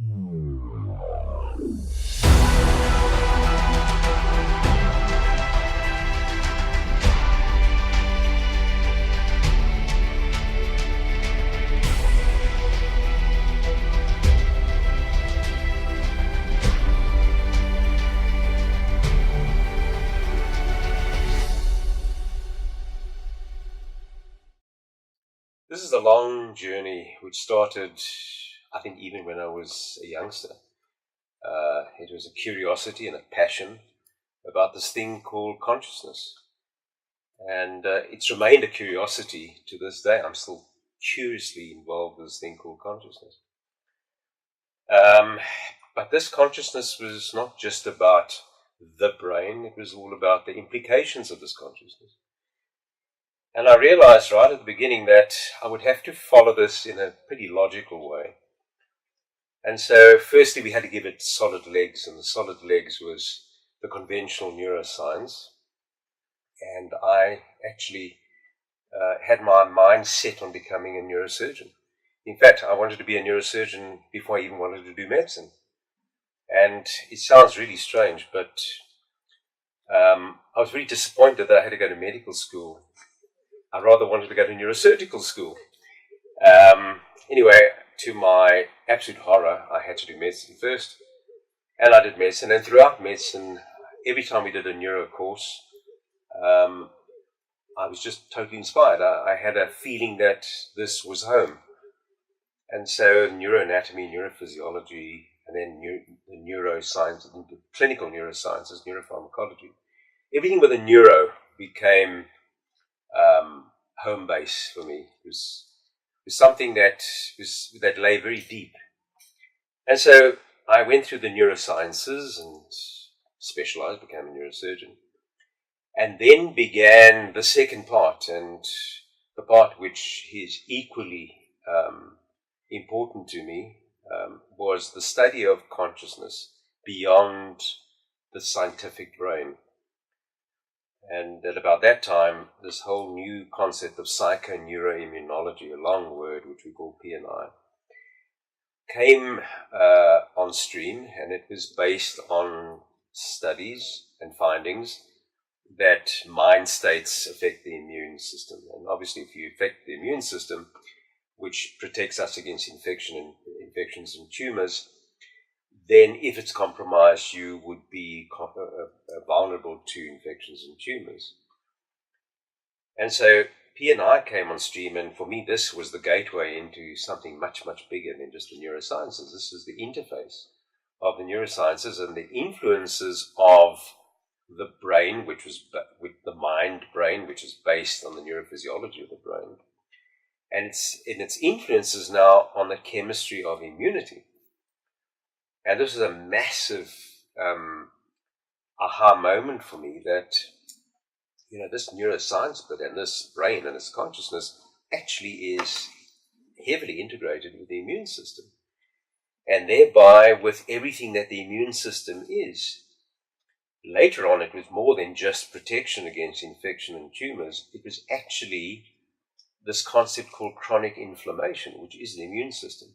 This is a long journey which started, I think, even when I was a youngster. It was a curiosity and a passion about this thing called consciousness. And it's remained a curiosity to this day. I'm still curiously involved with this thing called consciousness. But this consciousness was not just about the brain, it was all about the implications of this consciousness. And I realized right at the beginning that I would have to follow this in a pretty logical way. And so firstly we had to give it solid legs, and the solid legs was the conventional neuroscience. And I actually had my mind set on becoming a neurosurgeon. In fact, I wanted to be a neurosurgeon before I even wanted to do medicine. And it sounds really strange, but I was very disappointed that I had to go to medical school. I rather wanted to go to neurosurgical school. Anyway, to my absolute horror, I had to do medicine first. And I did medicine. And throughout medicine, every time we did a neuro course, I was just totally inspired. I had a feeling that this was home. And so neuroanatomy, neurophysiology, and then the neuroscience, the clinical neurosciences, neuropharmacology, everything with a neuro became home base for me. It was something that lay very deep. And so I went through the neurosciences and specialized, became a neurosurgeon. And then began the second part, and the part which is equally important to me was the study of consciousness beyond the scientific brain. And at about that time, this whole new concept of psychoneuroimmunology, a long word which we call PNI, came on stream, and it was based on studies and findings that mind states affect the immune system. And obviously, if you affect the immune system, which protects us against infections and tumors, then if it's compromised, you would be vulnerable to infections and tumors. And so P&I came on stream, and for me this was the gateway into something much, much bigger than just the neurosciences. This is the interface of the neurosciences and the influences of the brain, which was with the mind brain, which is based on the neurophysiology of the brain. And its influences now on the chemistry of immunity. And this is a massive aha moment for me that, this neuroscience bit and this brain and this consciousness actually is heavily integrated with the immune system. And thereby with everything that the immune system is. Later on, it was more than just protection against infection and tumors. It was actually this concept called chronic inflammation, which is the immune system.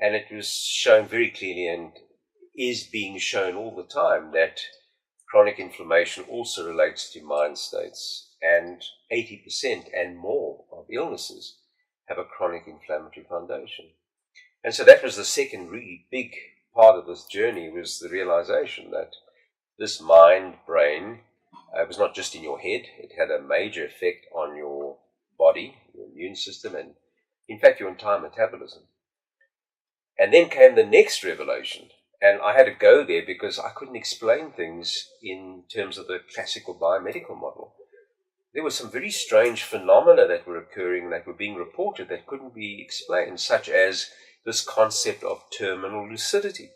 And it was shown very clearly, and is being shown all the time, that chronic inflammation also relates to mind states. And 80% and more of illnesses have a chronic inflammatory foundation. And so that was the second really big part of this journey, was the realization that this mind-brain was not just in your head. It had a major effect on your body, your immune system, and in fact your entire metabolism. And then came the next revelation, and I had to go there because I couldn't explain things in terms of the classical biomedical model. There were some very strange phenomena that were occurring, that were being reported, that couldn't be explained, such as this concept of terminal lucidity.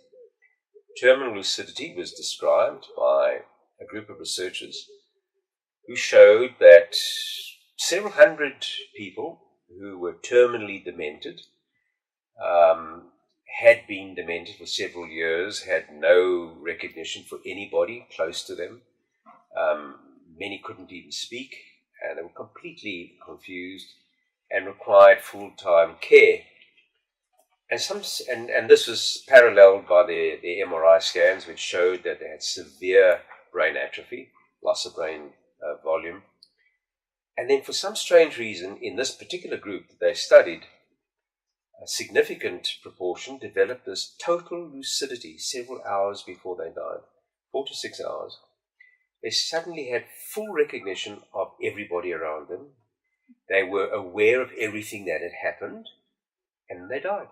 Terminal lucidity was described by a group of researchers who showed that several hundred people who were terminally demented had been demented for several years, had no recognition for anybody close to them. Many couldn't even speak, and they were completely confused and required full-time care. And this was paralleled by the MRI scans, which showed that they had severe brain atrophy, loss of brain volume. And then, for some strange reason, in this particular group that they studied, a significant proportion developed this total lucidity several hours before they died, 4 to 6 hours. They suddenly had full recognition of everybody around them. They were aware of everything that had happened, and they died.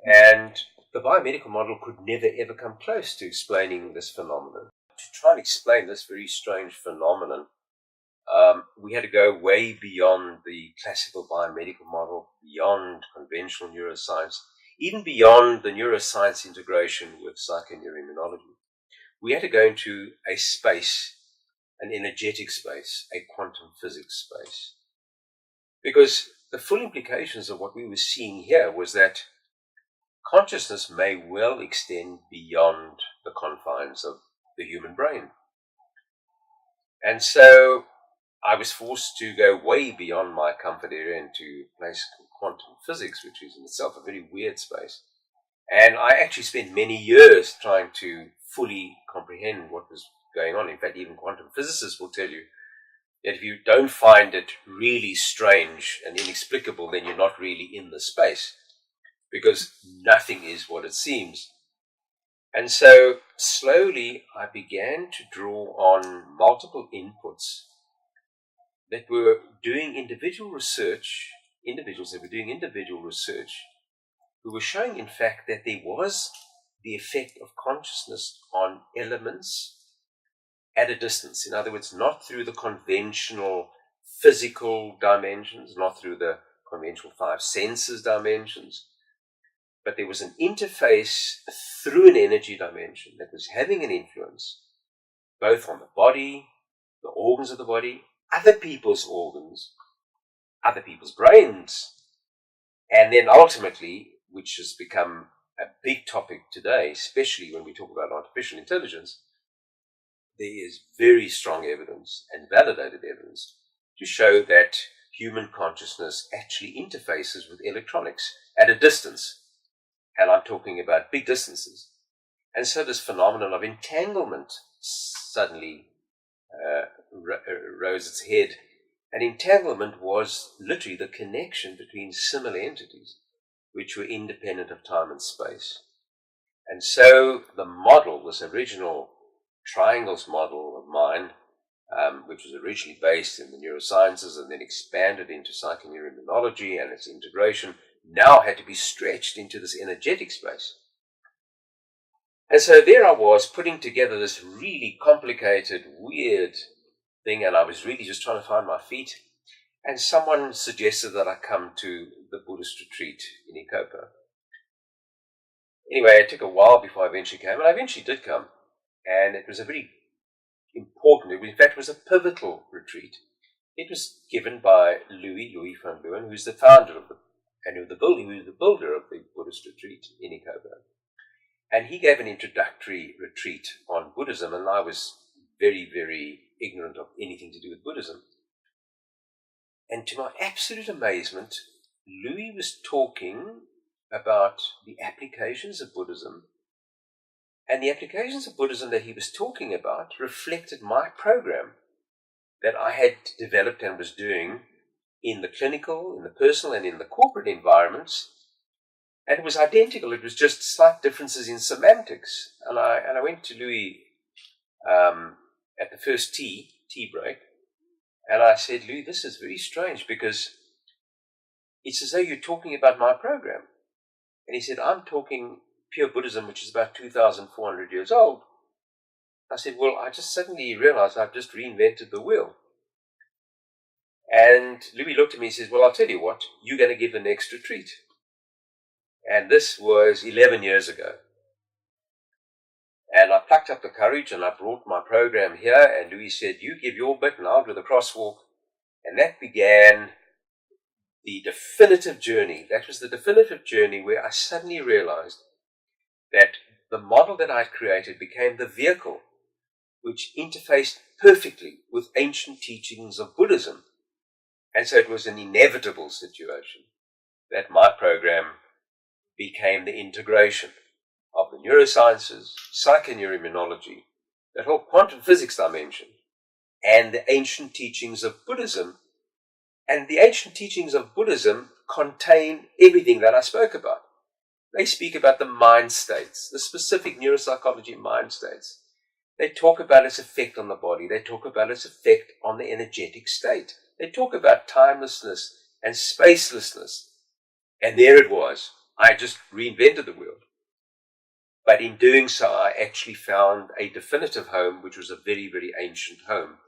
And the biomedical model could never ever come close to explaining this phenomenon. To try and explain this very strange phenomenon, we had to go way beyond the classical biomedical model, beyond conventional neuroscience, even beyond the neuroscience integration with psychoneuroimmunology. We had to go into a space, an energetic space, a quantum physics space. Because the full implications of what we were seeing here was that consciousness may well extend beyond the confines of the human brain. And so I was forced to go way beyond my comfort area into a place called quantum physics, which is in itself a very weird space. And I actually spent many years trying to fully comprehend what was going on. In fact, even quantum physicists will tell you that if you don't find it really strange and inexplicable, then you're not really in the space, because nothing is what it seems. And so slowly I began to draw on multiple inputs that were doing individual research, individuals that were doing individual research, who were showing, in fact, that there was the effect of consciousness on elements at a distance. In other words, not through the conventional physical dimensions, not through the conventional five senses dimensions, but there was an interface through an energy dimension that was having an influence both on the body, the organs of the body, other people's organs, other people's brains, and then ultimately, which has become a big topic today, especially when we talk about artificial intelligence, there is very strong evidence and validated evidence to show that human consciousness actually interfaces with electronics at a distance. And I'm talking about big distances. And so this phenomenon of entanglement suddenly rose its head. And entanglement was literally the connection between similar entities, which were independent of time and space. And so the model, this original triangles model of mine, which was originally based in the neurosciences and then expanded into psychoneuroimmunology and its integration, now had to be stretched into this energetic space. And so there I was putting together this really complicated, weird thing, and I was really just trying to find my feet. And someone suggested that I come to the Buddhist retreat in Ikopa. Anyway, it took a while before I eventually came, and I eventually did come. And it was a very important, in fact, it was a pivotal retreat. It was given by Louis van Leeuwen, who's the founder of who was the builder of the Buddhist retreat in Ikopa. And he gave an introductory retreat on Buddhism, and I was very, very ignorant of anything to do with Buddhism. And to my absolute amazement, Louis was talking about the applications of Buddhism, and the applications of Buddhism that he was talking about reflected my program that I had developed and was doing in the clinical, in the personal, and in the corporate environments. And it was identical. It was just slight differences in semantics. And I went to Louis at the first tea break, and I said, Louis, this is very strange because it's as though you're talking about my program. And he said, I'm talking pure Buddhism, which is about 2,400 years old. I said, well, I just suddenly realized I've just reinvented the wheel. And Louis looked at me and says, well, I'll tell you what, you're going to give the next retreat. And this was 11 years ago. And I plucked up the courage and I brought my program here, and Louis said, you give your bit and I'll do the crosswalk. And that began the definitive journey. That was the definitive journey where I suddenly realized that the model that I created became the vehicle which interfaced perfectly with ancient teachings of Buddhism. And so it was an inevitable situation that my program became the integration of the neurosciences, psychoneuroimmunology, that whole quantum physics dimension, and the ancient teachings of Buddhism. And the ancient teachings of Buddhism contain everything that I spoke about. They speak about the mind states, the specific neuropsychology mind states. They talk about its effect on the body. They talk about its effect on the energetic state. They talk about timelessness and spacelessness. And there it was. I just reinvented the wheel. But in doing so, I actually found a definitive home, which was a very, very ancient home.